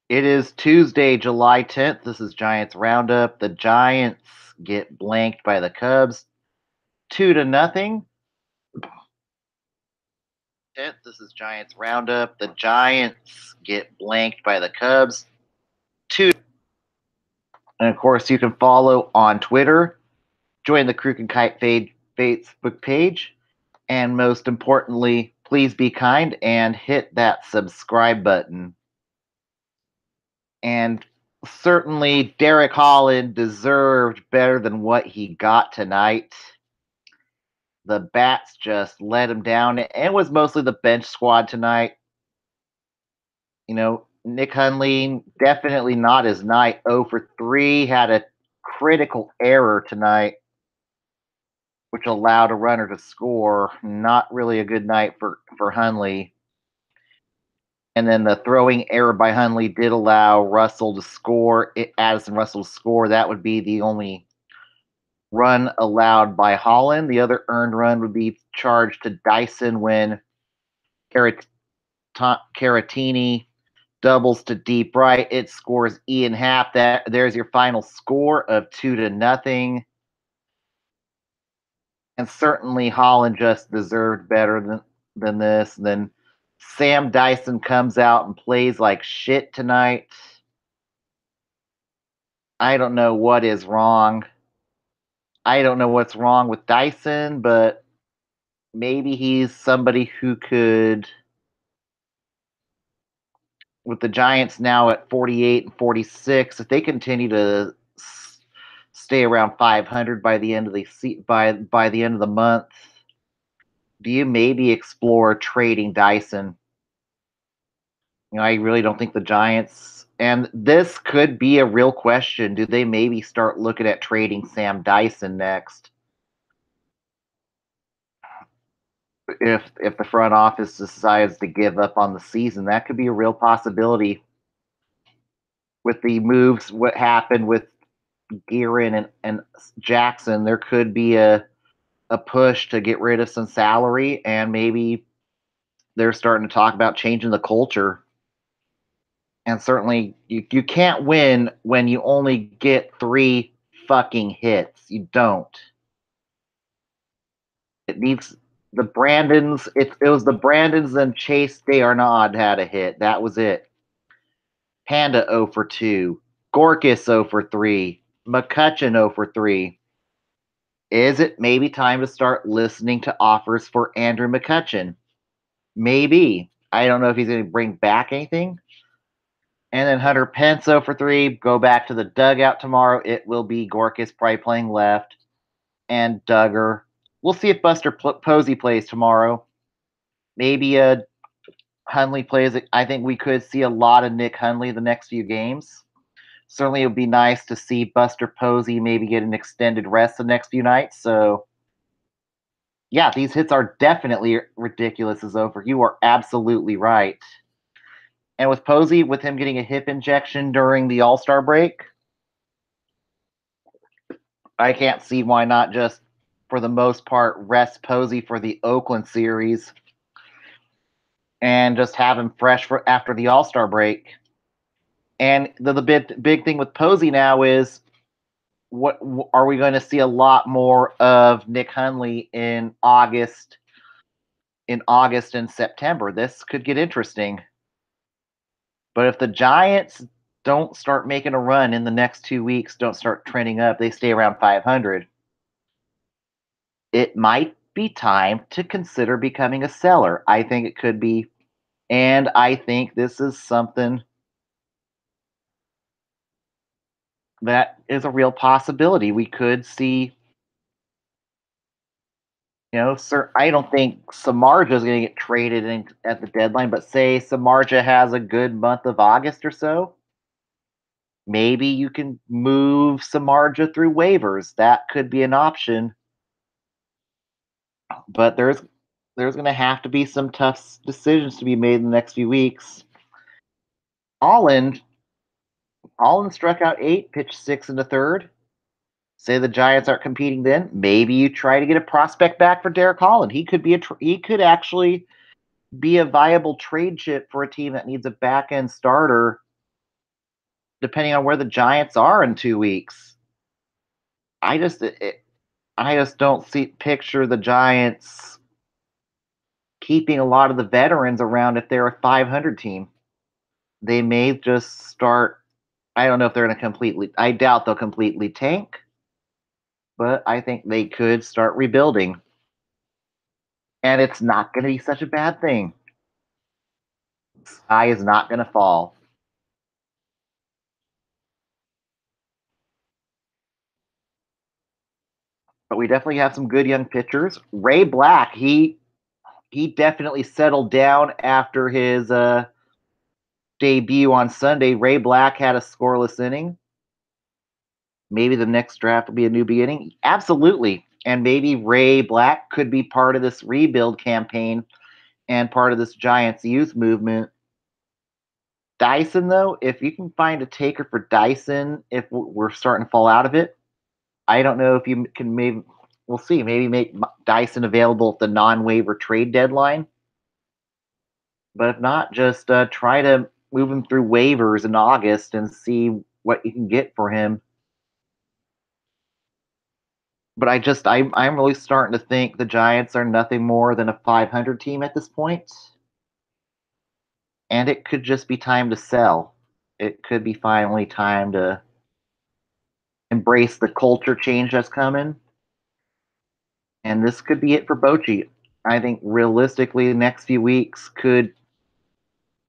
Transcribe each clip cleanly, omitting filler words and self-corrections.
It is Tuesday, July 10th. This is Giants Roundup. The Giants get blanked by the Cubs 2-0. This is Giants Roundup. The Giants get blanked by the Cubs 2. And of course, you can follow on Twitter, join the Crook and Kite Fade Facebook page, and most importantly, please be kind and hit that subscribe button. And certainly Derek Holland deserved better than what he got tonight. The bats just let him down. And it was mostly the bench squad tonight. Nick Hundley, definitely not his night. 0 for 3, had a critical error tonight, which allowed a runner to score. Not really a good night for Hundley. And then the throwing error by Hundley did allow Russell to score. Addison Russell to score. That would be the only run allowed by Holland. The other earned run would be charged to Dyson when Caratini doubles to deep right. It scores Ian Happ. There's your final score of 2-0. And certainly Holland just deserved better than this. And then Sam Dyson comes out and plays like shit tonight. I don't know what is wrong. I don't know what's wrong with Dyson, but maybe he's somebody who could, with the Giants now at 48 and 46, if they continue to stay around 500 by the end of by the end of the month, do you maybe explore trading Dyson? I really don't think the Giants, and this could be a real question. Do they maybe start looking at trading Sam Dyson next? If the front office decides to give up on the season, that could be a real possibility. With the moves, what happened with Gearin and Jackson, there could be a push to get rid of some salary, and maybe they're starting to talk about changing the culture. And certainly, you can't win when you only get 3 fucking hits. You don't. It needs the Brandons. It was the Brandons and Chase Darnod had a hit. That was it. Panda 0 for 2. Gorkis 0 for 3. McCutcheon 0 for 3. Is it maybe time to start listening to offers for Andrew McCutcheon? Maybe. I don't know if he's going to bring back anything. And then Hunter Pence 0 for 3. Go back to the dugout tomorrow. It will be Gorkis probably playing left. And Duggar. We'll see if Buster Posey plays tomorrow. Maybe Hundley plays. I think we could see a lot of Nick Hundley the next few games. Certainly it would be nice to see Buster Posey maybe get an extended rest the next few nights. So, yeah, these hits are definitely ridiculous as over. You are absolutely right. And with Posey, with him getting a hip injection during the All-Star break, I can't see why not just, for the most part, rest Posey for the Oakland series and just have him fresh for after the All-Star break. And the big thing with Posey now is, what are we going to see a lot more of Nick Hundley in August and September? This could get interesting. But if the Giants don't start making a run in the next 2 weeks, don't start trending up, they stay around 500, it might be time to consider becoming a seller. I think it could be. And I think this is something that is a real possibility. We could see, sir. I don't think Samardzija is going to get traded at the deadline, but say Samardzija has a good month of August or so, maybe you can move Samardzija through waivers. That could be an option. But there's going to have to be some tough decisions to be made in the next few weeks. Holland struck out 8, pitched 6 in the third. Say the Giants aren't competing, then maybe you try to get a prospect back for Derek Holland. He could actually be a viable trade chip for a team that needs a back end starter depending on where the Giants are in 2 weeks. I just I just don't see picture the Giants keeping a lot of the veterans around if they're a 500 team. They may just start. I don't know if they're going to completely. I doubt they'll completely tank, but I think they could start rebuilding, and it's not going to be such a bad thing. Sky is not going to fall. But we definitely have some good young pitchers. Ray Black, he definitely settled down after his debut on Sunday. Ray Black had a scoreless inning. Maybe the next draft will be a new beginning. Absolutely. And maybe Ray Black could be part of this rebuild campaign and part of this Giants youth movement. Dyson, though, if you can find a taker for Dyson, if we're starting to fall out of it, I don't know if you can maybe, we'll see, maybe make Dyson available at the non waiver trade deadline. But if not, just try to move him through waivers in August and see what you can get for him. But I'm really starting to think the Giants are nothing more than a 500 team at this point, and it could just be time to sell. It could be finally time to embrace the culture change that's coming, and this could be it for Bochy. I think realistically, the next few weeks could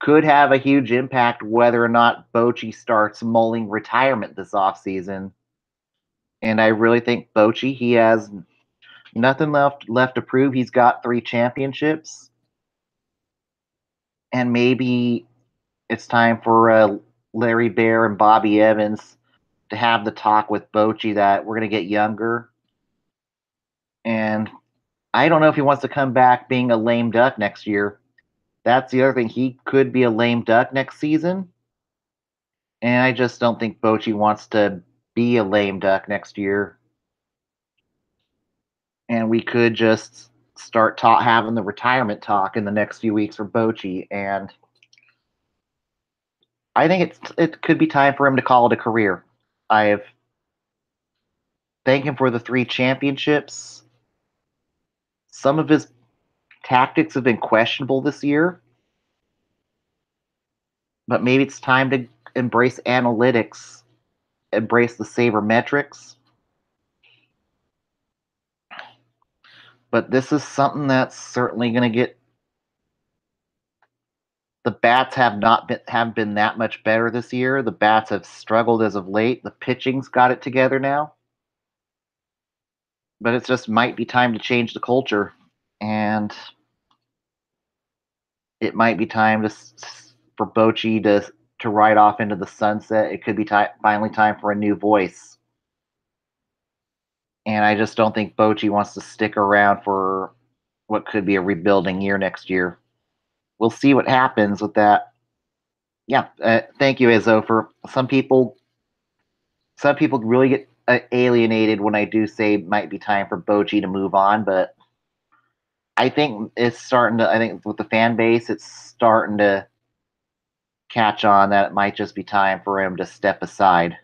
have a huge impact whether or not Bochy starts mulling retirement this offseason. And I really think Bochy, he has nothing left to prove. He's got 3 championships, and maybe it's time for Larry Bear and Bobby Evans to have the talk with Bochy that we're going to get younger. And I don't know if he wants to come back being a lame duck next year. That's the other thing. He could be a lame duck next season. And I just don't think Bochy wants to be a lame duck next year. And we could just start having the retirement talk in the next few weeks for Bochy. And I think it could be time for him to call it a career. I've thanked him for the 3 championships. Some of his tactics have been questionable this year, but maybe it's time to embrace analytics, embrace the sabermetrics. But this is something that's certainly going to get. The bats have been that much better this year. The bats have struggled as of late. The pitching's got it together now, but it just might be time to change the culture, and it might be time for Bochy to ride off into the sunset. It could be finally time for a new voice. And I just don't think Bochy wants to stick around for what could be a rebuilding year next year. We'll see what happens with that. Yeah, thank you, Izzo. For some people really get alienated when I do say it might be time for Bochy to move on, but I think it's starting to. I think with the fan base, it's starting to catch on that it might just be time for him to step aside.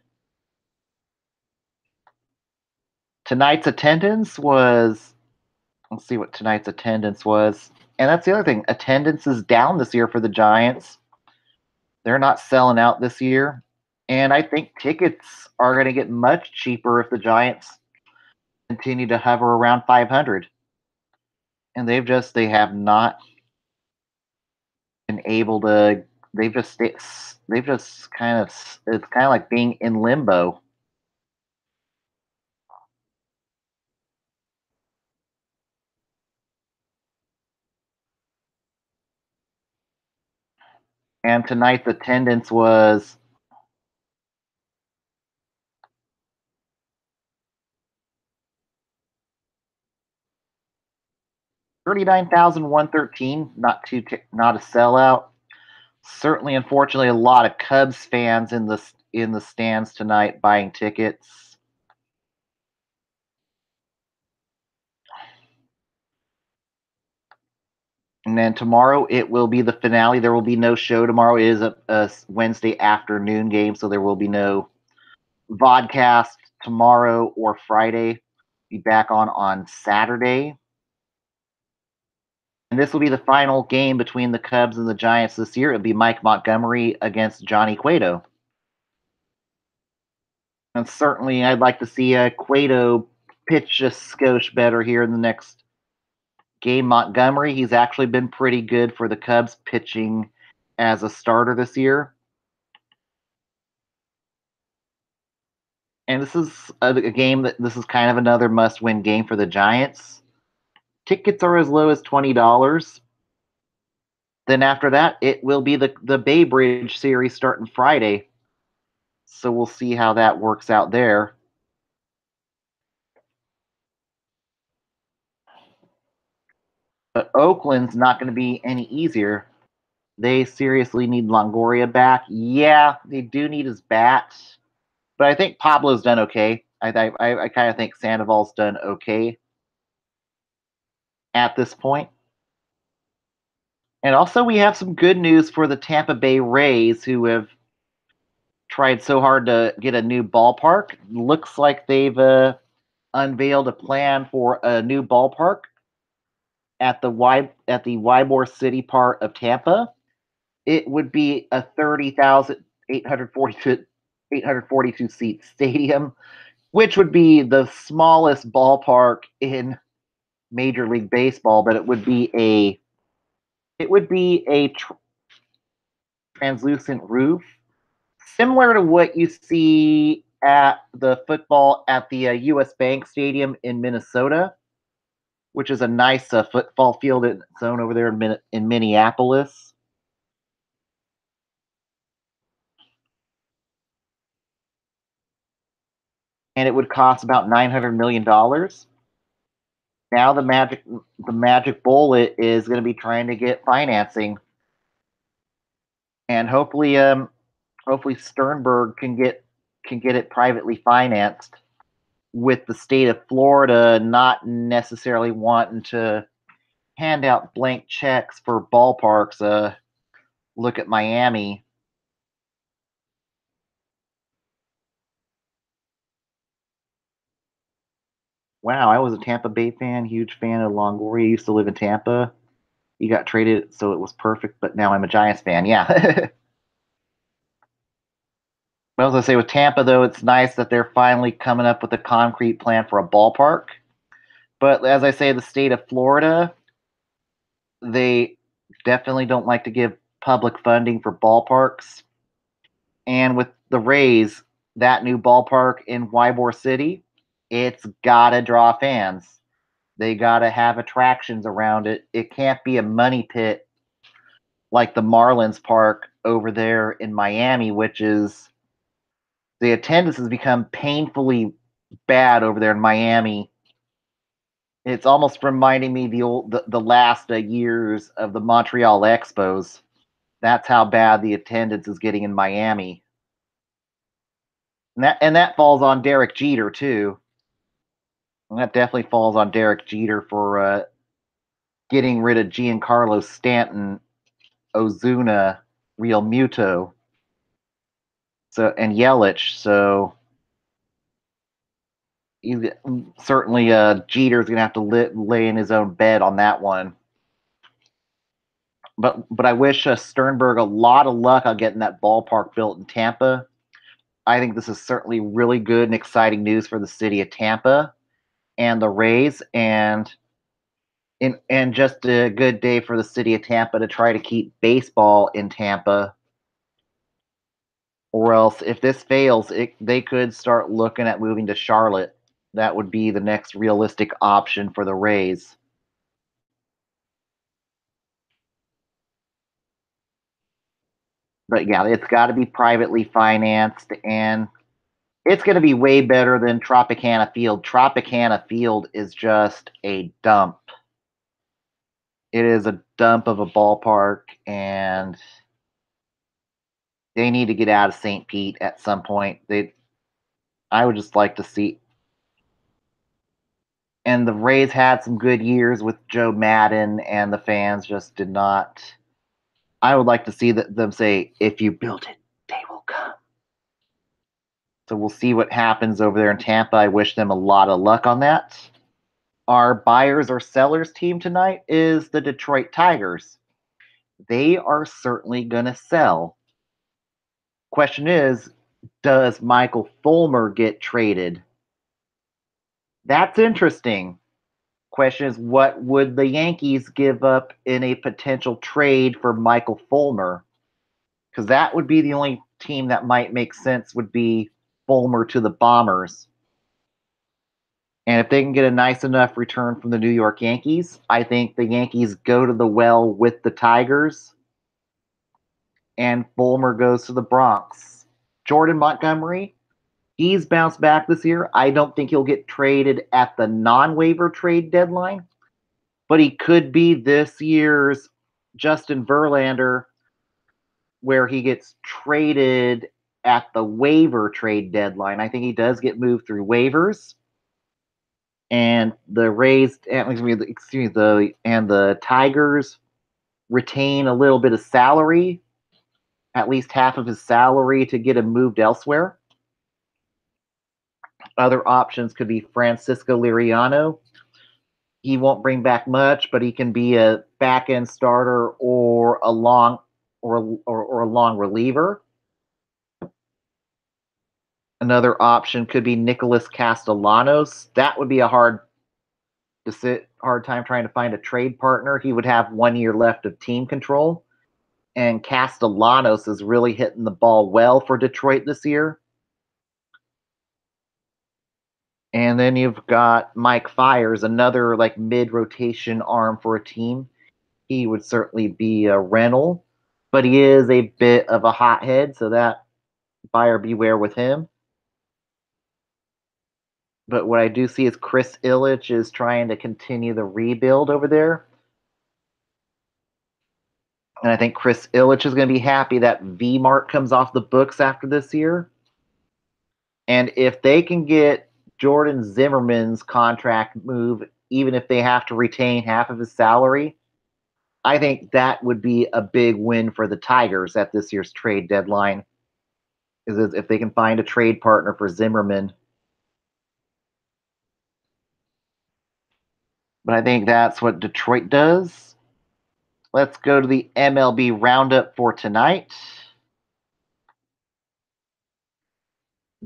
Tonight's attendance was. Let's see what tonight's attendance was. And that's the other thing. Attendance is down this year for the Giants. They're not selling out this year. And I think tickets are going to get much cheaper if the Giants continue to hover around 500. And they have not been able to. They've just kind of. It's kind of like being in limbo. And tonight's attendance was 39,113. Not a sellout. Certainly, unfortunately, a lot of Cubs fans in the stands tonight buying tickets. And then tomorrow it will be the finale. There will be no show tomorrow. It is a Wednesday afternoon game, so there will be no vodcast tomorrow or Friday. Be back on Saturday. And this will be the final game between the Cubs and the Giants this year. It'll be Mike Montgomery against Johnny Cueto. And certainly I'd like to see Cueto pitch a skosh better here in the next game. Montgomery, he's actually been pretty good for the Cubs pitching as a starter this year. And this is a game this is kind of another must-win game for the Giants. Tickets are as low as $20. Then after that, it will be the Bay Bridge series starting Friday. So we'll see how that works out there. But Oakland's not going to be any easier. They seriously need Longoria back. Yeah, they do need his bat. But I think Pablo's done okay. I kind of think Sandoval's done okay at this point. And also, we have some good news for the Tampa Bay Rays, who have tried so hard to get a new ballpark. Looks like they've unveiled a plan for a new ballpark at the Ybor City part of Tampa. It would be a 30,842 seat stadium, which would be the smallest ballpark in Major League Baseball, but it would be a translucent roof, similar to what you see at the football at the U.S. Bank Stadium in Minnesota, which is a nice football field in its own over there in Minneapolis. And it would cost about $900 million. Now the magic bullet is going to be trying to get financing, and hopefully Sternberg can get it privately financed, with the state of Florida not necessarily wanting to hand out blank checks for ballparks. Look at Miami. Wow, I was a Tampa Bay fan, huge fan of Longoria. Used to live in Tampa. He got traded, so it was perfect. But now I'm a Giants fan. Yeah. But as I say, with Tampa, though, it's nice that they're finally coming up with a concrete plan for a ballpark. But as I say, the state of Florida, they definitely don't like to give public funding for ballparks. And with the Rays, that new ballpark in Ybor City, it's got to draw fans. They got to have attractions around it. It can't be a money pit like the Marlins Park over there in Miami, which is the attendance has become painfully bad over there in Miami. It's almost reminding me the last years of the Montreal Expos. That's how bad the attendance is getting in Miami. And that falls on Derek Jeter too. And that definitely falls on Derek Jeter for getting rid of Giancarlo Stanton, Ozuna, Real Muto, and Yelich. So certainly Jeter's gonna have to lay in his own bed on that one. But I wish Sternberg a lot of luck on getting that ballpark built in Tampa. I think this is certainly really good and exciting news for the city of Tampa and the Rays, and just a good day for the city of Tampa to try to keep baseball in Tampa. Or else, if this fails, they could start looking at moving to Charlotte. That would be the next realistic option for the Rays. But yeah, it's got to be privately financed, and it's going to be way better than Tropicana Field. Tropicana Field is just a dump. It is a dump of a ballpark, and they need to get out of St. Pete at some point. I would just like to see. And the Rays had some good years with Joe Madden, and the fans just did not. I would like to see them say, "If you build it, they will come." So we'll see what happens over there in Tampa. I wish them a lot of luck on that. Our buyers or sellers team tonight is the Detroit Tigers. They are certainly going to sell. Question is, does Michael Fulmer get traded? That's interesting. Question is, what would the Yankees give up in a potential trade for Michael Fulmer? Because that would be the only team that might make sense would be Fulmer to the Bombers. And if they can get a nice enough return from the New York Yankees, I think the Yankees go to the well with the Tigers and Fulmer goes to the Bronx. Jordan Montgomery, he's bounced back this year. I don't think he'll get traded at the non-waiver trade deadline, but he could be this year's Justin Verlander, where he gets traded at the waiver trade deadline. I think he does get moved through waivers, and the Rays, and the Tigers retain a little bit of salary, at least half of his salary, to get him moved elsewhere. Other options could be Francisco Liriano. He won't bring back much, but he can be a back end starter or a long or a long reliever. Another option could be Nicholas Castellanos. That would be a hard time trying to find a trade partner. He would have 1 year left of team control. And Castellanos is really hitting the ball well for Detroit this year. And then you've got Mike Fiers, another like mid-rotation arm for a team. He would certainly be a rental, but he is a bit of a hothead, so that buyer beware with him. But what I do see is Chris Ilitch is trying to continue the rebuild over there. And I think Chris Ilitch is going to be happy that V-Mart comes off the books after this year. And if they can get Jordan Zimmerman's contract move, even if they have to retain half of his salary, I think that would be a big win for the Tigers at this year's trade deadline. Is if they can find a trade partner for Zimmerman. But I think that's what Detroit does. Let's go to the MLB Roundup for tonight.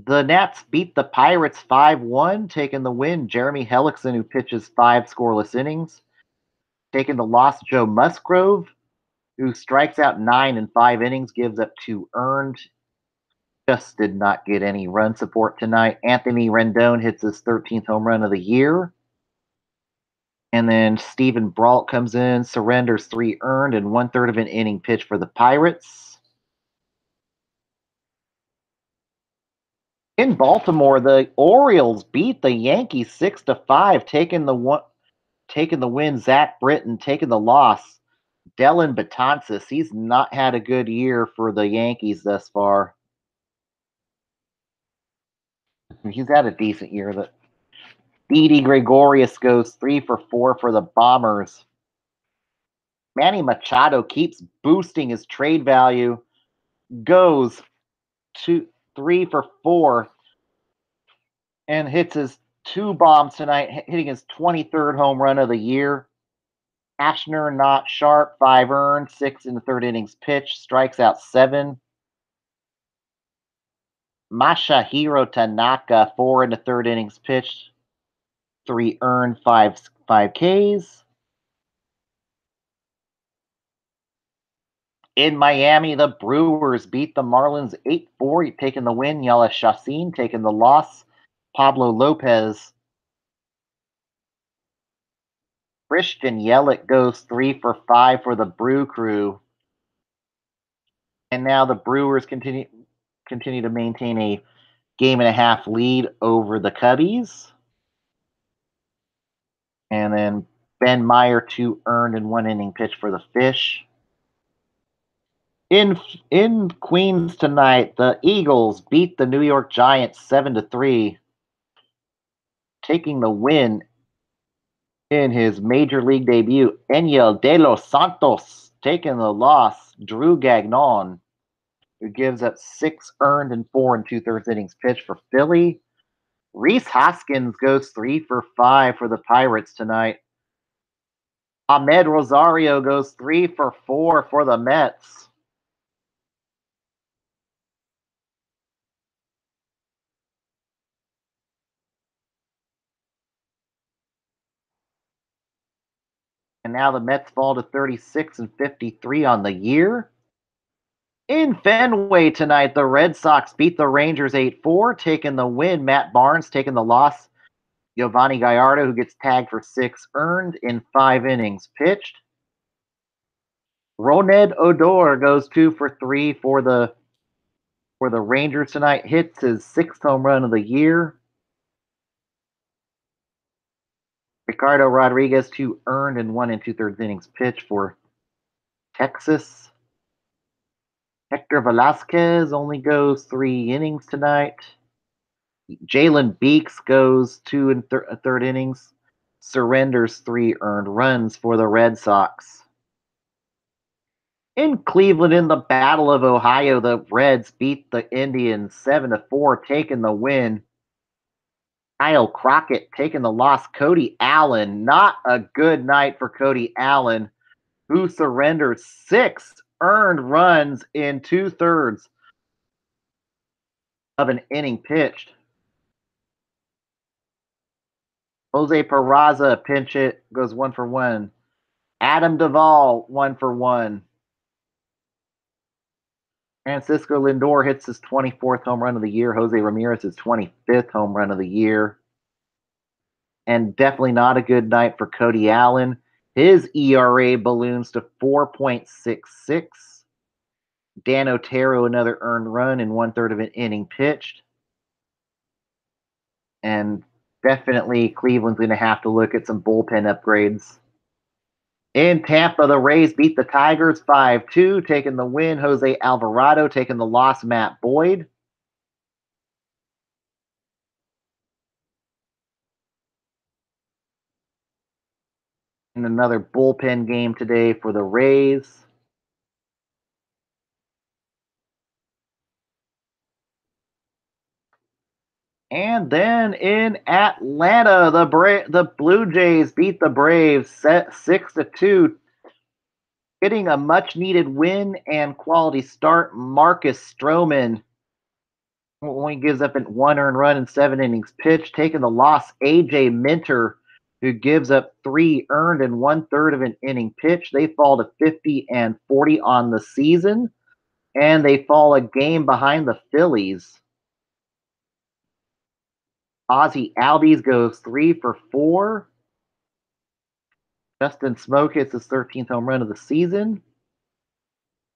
The Nats beat the Pirates 5-1, taking the win. Jeremy Hellickson, who pitches 5 scoreless innings. Taking the loss, Joe Musgrove, who strikes out 9 in 5 innings, gives up 2 earned. Just did not get any run support tonight. Anthony Rendon hits his 13th home run of the year. And then Steven Brault comes in, surrenders 3 earned and 1/3 of an inning pitch for the Pirates. In Baltimore, the Orioles beat the Yankees 6-5, taking the win. Zach Britton taking the loss. Dylan Betances, he's not had a good year for the Yankees thus far. He's had a decent year. That Didi Gregorius goes 3-for-4 for the Bombers. Manny Machado keeps boosting his trade value. Goes 3-for-4 and hits his 2 bombs tonight, hitting his 23rd home run of the year. Ashner not sharp, 5 earned, 6 in the 3rd innings pitched, strikes out 7. Masahiro Tanaka, 4 in the 3rd innings pitched, 3 earned, 5 Ks. In Miami, the Brewers beat the Marlins 8-4, taking the win. Yala Chassin taking the loss. Pablo Lopez. Christian Yelich goes 3-for-5 for the Brew Crew. And now the Brewers continue to maintain a 1.5 game lead over the Cubbies. And then Ben Meyer, 2 earned and 1 inning pitch for the Fish. In Queens tonight, the Eagles beat the New York Giants 7-3, taking the win. In his major league debut, Enyel De Los Santos taking the loss. Drew Gagnon, who gives up 6 earned and 4 and 2/3 innings pitched for Philly. Reese Hoskins goes 3 for 5 for the Pirates tonight. Ahmed Rosario goes 3 for 4 for the Mets. And now the Mets fall to 36 and 53 on the year. In Fenway tonight, the Red Sox beat the Rangers 8-4, taking the win. Matt Barnes taking the loss. Giovanni Gallardo, who gets tagged for 6 earned in 5 innings pitched. Roned Odor goes 2 for 3 for the Rangers tonight. Hits his 6th home run of the year. Ricardo Rodriguez 2 earned and 1 and 2/3 innings pitched for Texas. Hector Velasquez only goes 3 innings tonight. Jalen Beeks goes 2 and 3 innings. Surrenders 3 earned runs for the Red Sox. In Cleveland, in the Battle of Ohio, the Reds beat the Indians 7-4, taking the win. Kyle Crockett taking the loss. Cody Allen, not a good night for Cody Allen, who surrendered 6 earned runs in 2/3 of an inning pitched. Jose Peraza pinch hit, goes 1 for 1. Adam Duvall 1 for 1. Francisco Lindor hits his 24th home run of the year. Jose Ramirez his 25th home run of the year. And definitely not a good night for Cody Allen. His ERA balloons to 4.66. Dan Otero, another earned run in 1/3 of an inning pitched. And definitely Cleveland's going to have to look at some bullpen upgrades. In Tampa, the Rays beat the Tigers 5-2, taking the win. Jose Alvarado taking the loss. Matt Boyd. In another bullpen game today for the Rays. And then in Atlanta, the Blue Jays beat the Braves 6-2, getting a much needed win and quality start. Marcus Stroman only gives up 1 earned run in 7 innings pitched, taking the loss. AJ Minter, who gives up 3 earned and 1/3 of an inning pitched. They fall to 50-40 on the season, and they fall a game behind the Phillies. Ozzy Albies goes 3 for 4. Justin Smoke hits his 13th home run of the season.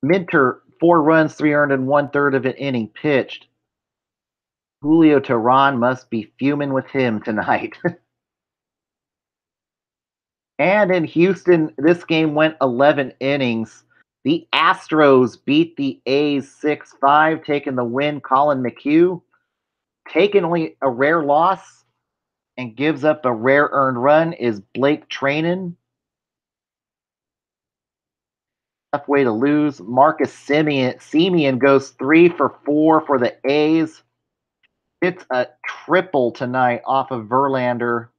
Minter, 4 runs, 3 earned, and 1/3 of an inning pitched. Julio Teheran must be fuming with him tonight. And in Houston, this game went 11 innings. The Astros beat the A's 6-5, taking the win. Colin McHugh taking only a rare loss and gives up a rare earned run is Blake Trainen. Tough way to lose. Marcus Semien goes 3 for 4 for the A's. It's a triple tonight off of Verlander.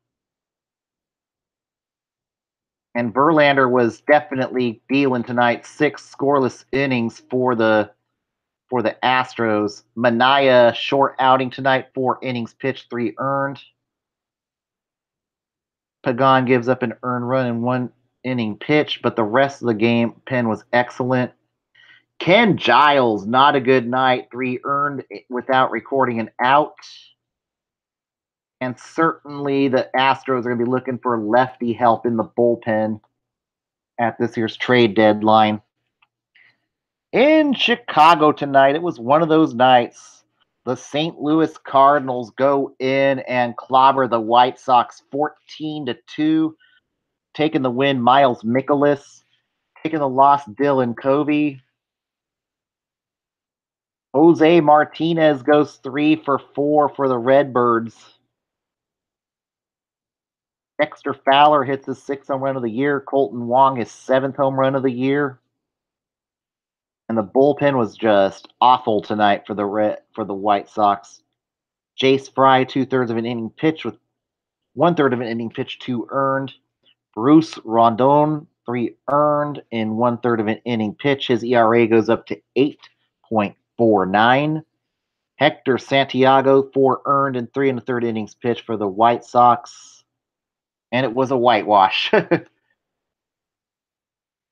And Verlander was definitely dealing tonight. 6 scoreless innings for the Astros. Manaea, short outing tonight, 4 innings pitched, 3 earned. Pagan gives up an earned run in 1 inning pitched, but the rest of the game, Penn was excellent. Ken Giles, not a good night, 3 earned without recording an out. And certainly the Astros are going to be looking for lefty help in the bullpen at this year's trade deadline. In Chicago tonight, it was one of those nights. The St. Louis Cardinals go in and clobber the White Sox 14-2, taking the win. Miles Mikolas, taking the loss. Dylan Covey. Jose Martinez goes 3 for 4 for the Redbirds. Dexter Fowler hits his sixth home run of the year. Colton Wong his seventh home run of the year. And the bullpen was just awful tonight for the White Sox. Jace Fry, 2/3 of an inning pitch with 1/3 of an inning pitch, 2 earned. Bruce Rondon, 3 earned in 1/3 of an inning pitch. His ERA goes up to 8.49. Hector Santiago, 4 earned in 3 1/3 innings pitched for the White Sox. And it was a whitewash.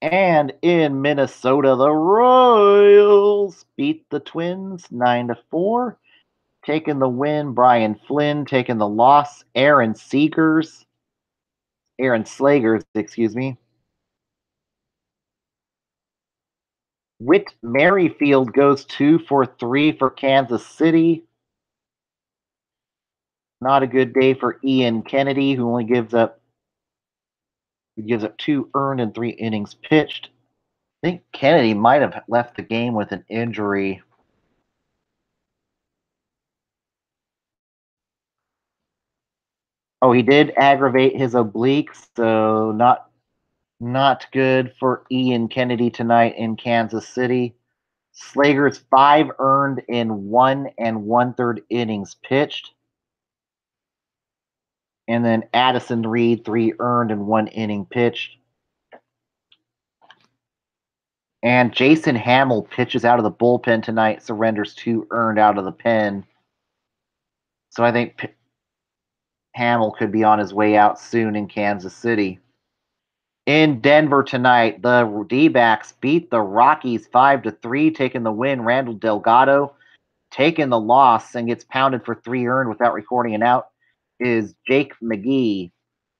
And in Minnesota, the Royals beat the Twins 9-4. Taking the win, Brian Flynn. Taking the loss, Aaron Slagers, excuse me. Whit Merrifield goes 2 for 3 for Kansas City. Not a good day for Ian Kennedy, who only gives up 2 earned in 3 innings pitched. I think Kennedy might have left the game with an injury. Oh, he did aggravate his oblique, so not good for Ian Kennedy tonight in Kansas City. Slager's 5 earned in 1 1/3 innings pitched. And then Addison Reed, 3 earned in 1 inning pitched. And Jason Hamill pitches out of the bullpen tonight, surrenders 2 earned out of the pen. So I think Hamill could be on his way out soon in Kansas City. In Denver tonight, the D-backs beat the Rockies 5-3, taking the win. Randall Delgado taking the loss and gets pounded for 3 earned without recording an out is Jake McGee.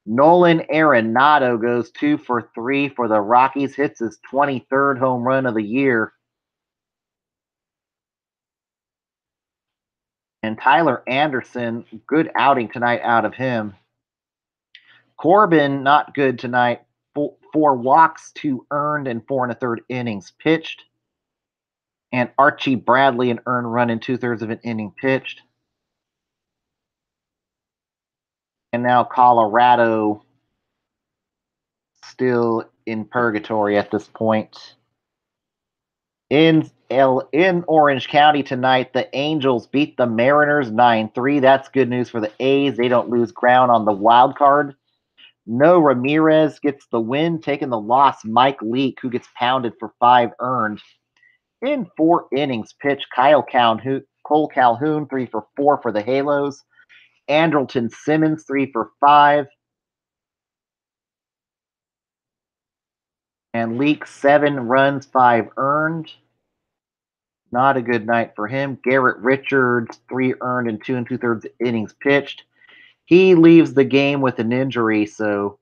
Nolan Arenado goes 2 for 3 for the Rockies, hits his 23rd home run of the year. And Tyler Anderson, good outing tonight out of him. Corbin, not good tonight. 4 walks, 2 earned, and 4 1/3 innings pitched. And Archie Bradley, an earned run in 2/3 of an inning pitched. And now Colorado still in purgatory at this point. In Orange County tonight, the Angels beat the Mariners 9-3. That's good news for the A's. They don't lose ground on the wild card. No Ramirez gets the win, taking the loss. Mike Leake, who gets pounded for 5 earned. In 4 innings pitched, Cole Calhoun, 3 for 4 for the Halos. Andrelton Simmons, 3 for 5. And Leake, 7 runs, 5 earned. Not a good night for him. Garrett Richards, 3 earned in 2 2/3 innings pitched. He leaves the game with an injury, so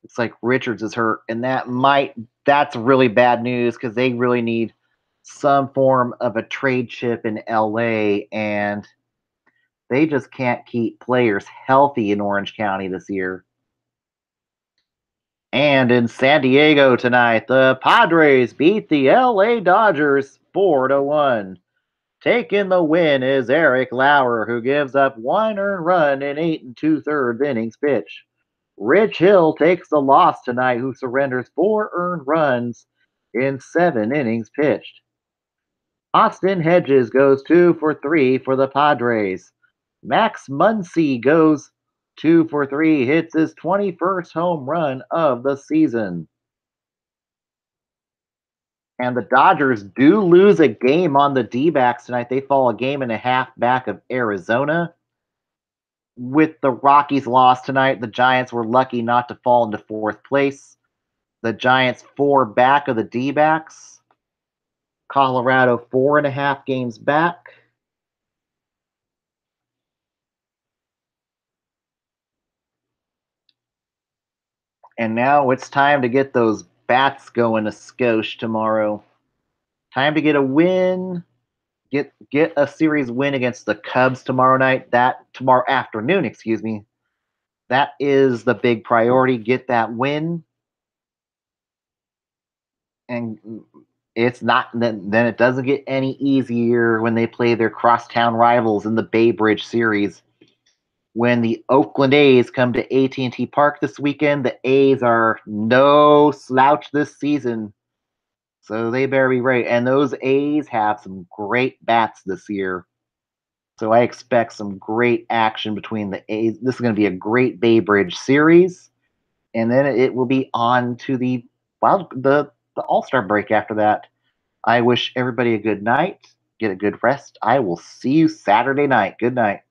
it's like Richards is hurt, and that's really bad news because they really need some form of a trade chip in LA, and they just can't keep players healthy in Orange County this year. And in San Diego tonight, the Padres beat the LA Dodgers 4-1. Taking the win is Eric Lauer, who gives up 1 earned run in 8 2/3 innings pitched. Rich Hill takes the loss tonight, who surrenders 4 earned runs in 7 innings pitched. Austin Hedges goes 2 for 3 for the Padres. Max Muncy goes 2 for 3, hits his 21st home run of the season. And the Dodgers do lose a game on the D-backs tonight. They fall a game and a half back of Arizona. With the Rockies loss tonight, the Giants were lucky not to fall into fourth place. The Giants 4 back of the D-backs. Colorado 4.5 games back. And now it's time to get those bats going to Scotia tomorrow. Time to get a win. Get a series win against the Cubs tomorrow night. Tomorrow afternoon, excuse me. That is the big priority. Get that win. And it's not then it doesn't get any easier when they play their crosstown rivals in the Bay Bridge series. when the Oakland A's come to AT&T Park this weekend. The A's are no slouch this season, so they better be ready. And those A's have some great bats this year. So I expect some great action between the A's. This is going to be a great Bay Bridge series, and then it will be on to the All Star break after that. I wish everybody a good night. Get a good rest. I will see you Saturday night. Good night.